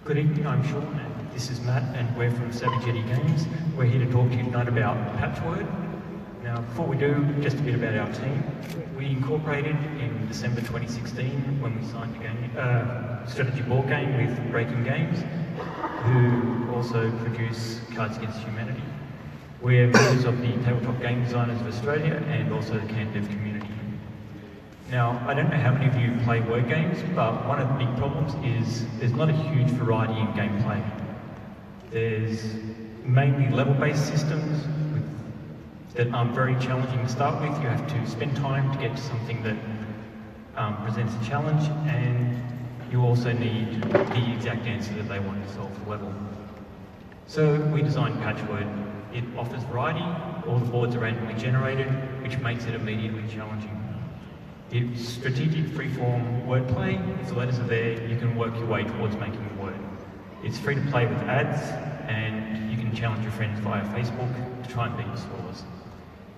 Good evening, I'm Sean and this is Matt and we're from Savage Yeti Games. We're here to talk to you tonight about Patchword. Now before we do, just a bit about our team. We incorporated in December 2016 when we signed a strategy board game with Breaking Games, who also produce Cards Against Humanity. We're members of the Tabletop Game Designers of Australia and also the CanDev community. Now, I don't know how many of you play word games, but one of the big problems is there's not a huge variety in gameplay. There's mainly level-based systems that are very challenging to start with. You have to spend time to get to something that presents a challenge, and you also need the exact answer that they want to solve the level. So we designed Patchword. It offers variety, all the boards are randomly generated, which makes it immediately challenging. It's strategic freeform wordplay. If the letters are there, you can work your way towards making a word. It's free to play with ads, and you can challenge your friends via Facebook to try and beat your scores.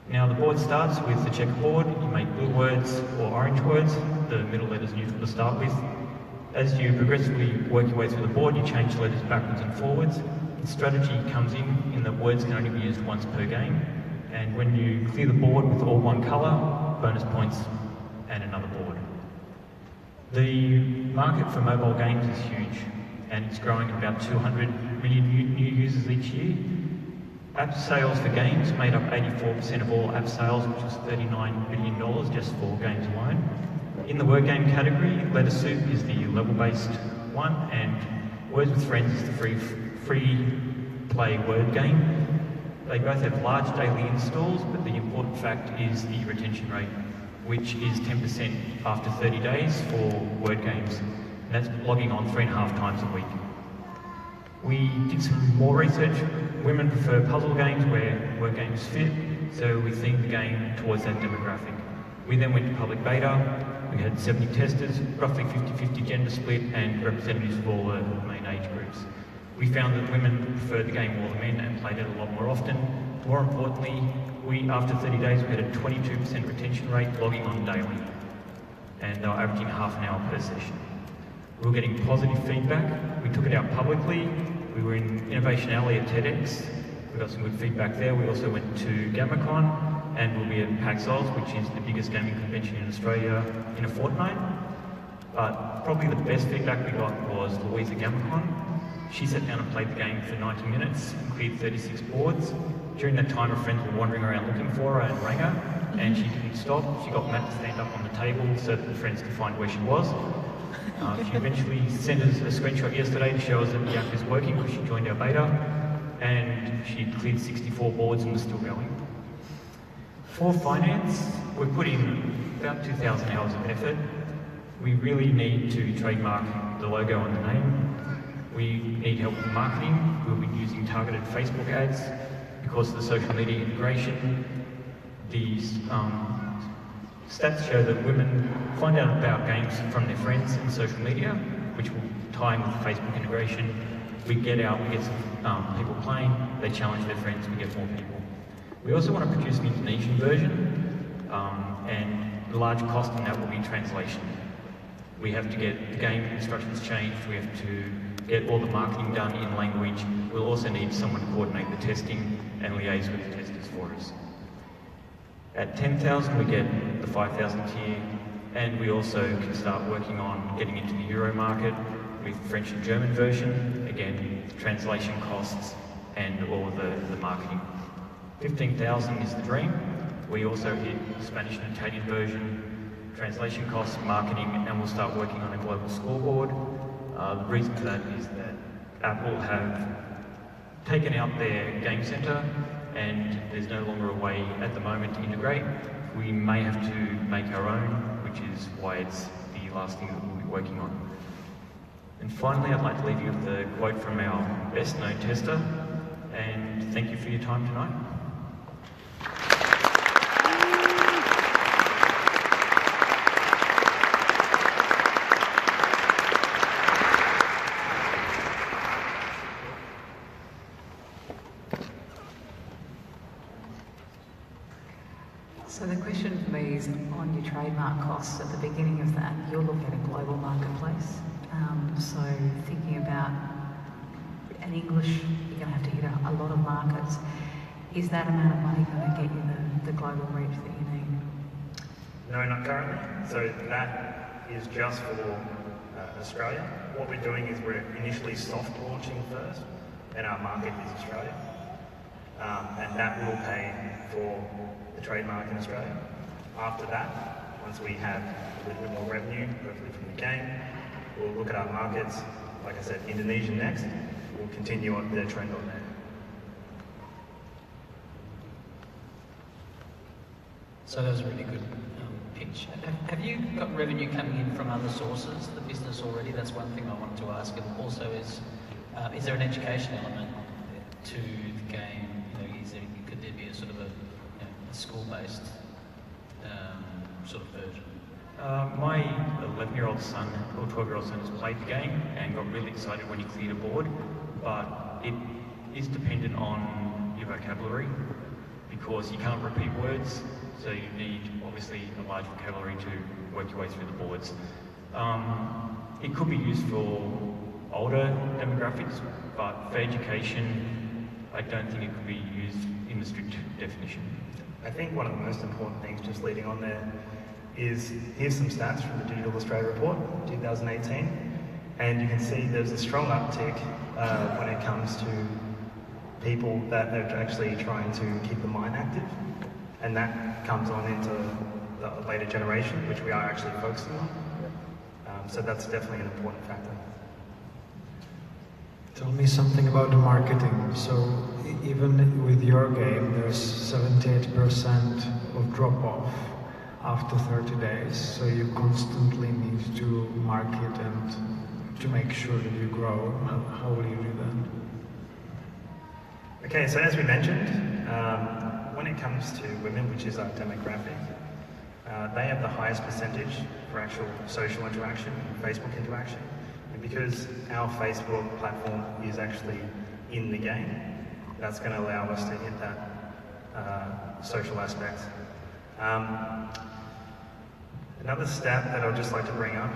Now the board starts with the checkerboard. You make blue words or orange words. The middle letter is neutral to start with. As you progressively work your way through the board, you change the letters backwards and forwards. The strategy comes in that words can only be used once per game. And when you clear the board with all one colour, bonus points and another board. The market for mobile games is huge, and it's growing at about 200 million new users each year. App sales for games made up 84% of all app sales, which is $39 billion just for games alone. In the word game category, Letter Soup is the level-based one, and Words with Friends is the free play word game. They both have large daily installs, but the important fact is the retention rate, which is 10% after 30 days for word games. And that's logging on 3.5 times a week. We did some more research. Women prefer puzzle games where word games fit, so we themed the game towards that demographic. We then went to public beta. We had 70 testers, roughly 50-50 gender split, and representatives of all the main age groups. We found that women preferred the game more than men and played it a lot more often. More importantly, after 30 days, we had a 22% retention rate logging on daily, and they were averaging half an hour per session. We were getting positive feedback. We took it out publicly. We were in InnovationACT at TEDx. We got some good feedback there. We also went to GammaCon, and we'll be at PAX Oz, which is the biggest gaming convention in Australia, in a fortnight. But probably the best feedback we got was Louisa GammaCon. She sat down and played the game for 90 minutes and cleared 36 boards. During that time, her friends were wandering around looking for her and rang her, and she didn't stop. She got Matt to stand up on the table so that the friends could find where she was. She eventually sent us a screenshot yesterday to show us that the app is working because she joined our beta, and she cleared 64 boards and was still going. For finance, we put in about 2,000 hours of effort. We really need to trademark the logo and the name. We need help with marketing. We'll be using targeted Facebook ads. Because of the social media integration, these stats show that women find out about games from their friends in social media, which will tie in with the Facebook integration. We get out, we get some people playing, they challenge their friends, we get more people. We also want to produce an Indonesian version, and the large cost in that will be translation. We have to get the game instructions changed, we have to get all the marketing done in language. We'll also need someone to coordinate the testing and liaise with the testers for us. At 10,000 we get the 5,000 tier, and we also can start working on getting into the Euro market with French and German version. Again, translation costs and all of the marketing. 15,000 is the dream. We also hit the Spanish and Italian version, translation costs, marketing, and we'll start working on a global scoreboard. The reason for that is that Apple have taken out their game center, and there's no longer a way at the moment to integrate. We may have to make our own, which is why it's the last thing that we'll be working on. And finally, I'd like to leave you with a quote from our best-known tester, and thank you for your time tonight. So the question for me is on your trademark costs at the beginning of that, you're looking at a global marketplace. So thinking about and English, you're going to have to hit a lot of markets. Is that amount of money going to get you the global reach that you need? No, not currently. So that is just for Australia. What we're doing is we're initially soft launching first, and our market is Australia. And that will pay for the trademark in Australia. After that, once we have a little bit more revenue, hopefully from the game, we'll look at our markets. Like I said, Indonesia next. We'll continue on the trend on there. So that was a really good pitch. Have you got revenue coming in from other sources, the business already? That's one thing I wanted to ask. And also is there an education element to the game? Could there be a sort of a school-based sort of version? My 11-year-old son or 12-year-old son has played the game and got really excited when he cleared a board, but it is dependent on your vocabulary because you can't repeat words, so you need obviously a large vocabulary to work your way through the boards. It could be used for older demographics, but for education, I don't think it could be used in the strict definition. I think one of the most important things, just leading on there, is here's some stats from the Digital Australia Report 2018, and you can see there's a strong uptick when it comes to people that are actually trying to keep the mind active, and that comes on into the later generation, which we are actually focusing on. So that's definitely an important factor. Tell me something about the marketing. So even with your game, there's 78% of drop-off after 30 days. So you constantly need to market and to make sure that you grow. How will you do that? Okay, so as we mentioned, when it comes to women, which is our demographic, they have the highest percentage for actual social interaction, Facebook interaction. And because our Facebook platform is actually in the game, that's going to allow us to hit that social aspect. Another stat that I'd just like to bring up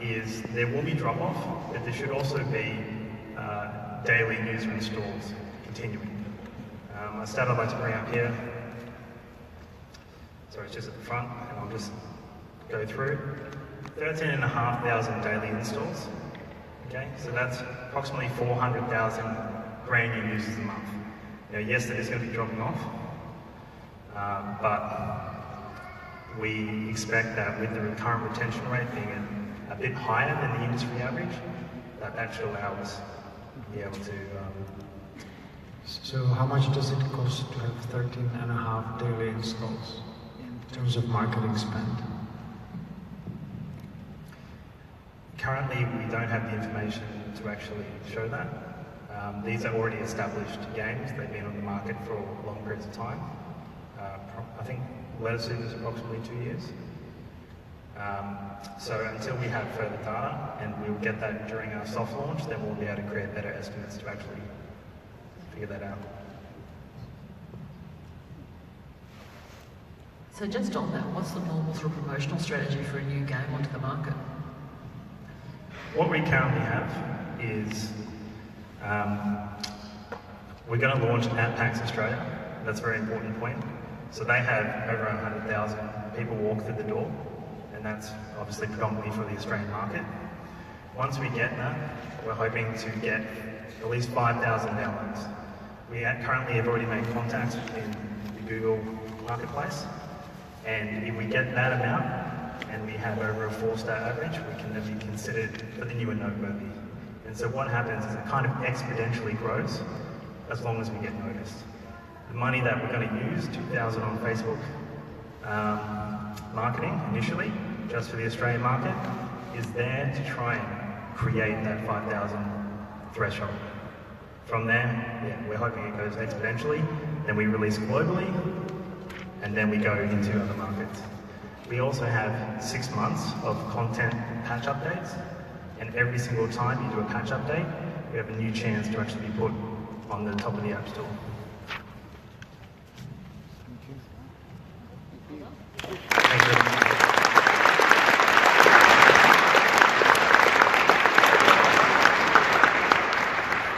is there will be drop-off, but there should also be daily user installs continuing. A stat I'd like to bring up here, sorry, it's just at the front, and I'll just go through. 13,500 daily installs. Okay, so that's approximately 400,000 brand new users a month. Yes, that is going to be dropping off, but we expect that with the current retention rate being a bit higher than the industry average, that should allow us to be able to. So how much does it cost to have 13.5 daily installs in terms of marketing spend? Currently, we don't have the information to actually show that. These are already established games. They've been on the market for long periods of time. I think Lettuce is approximately 2 years. So until we have further data, and we'll get that during our soft launch, then we'll be able to create better estimates to actually figure that out. So just on that, what's the normal sort of promotional strategy for a new game onto the market? What we currently have is we're going to launch at PAX Australia. That's a very important point. So they have over 100,000 people walk through the door, and that's obviously predominantly for the Australian market. Once we get that, we're hoping to get at least 5,000 downloads. We currently have already made contacts in the Google Marketplace, and if we get that amount, and we have over a 4-star average, we can then be considered for the new and noteworthy. And so what happens is it kind of exponentially grows as long as we get noticed. The money that we're going to use, 2,000 on Facebook marketing initially, just for the Australian market, is there to try and create that 5,000 threshold. From there, we're hoping it goes exponentially, then we release globally, and then we go into other markets. We also have 6 months of content patch updates, and every single time you do a patch update, we have a new chance to actually be put on the top of the App Store.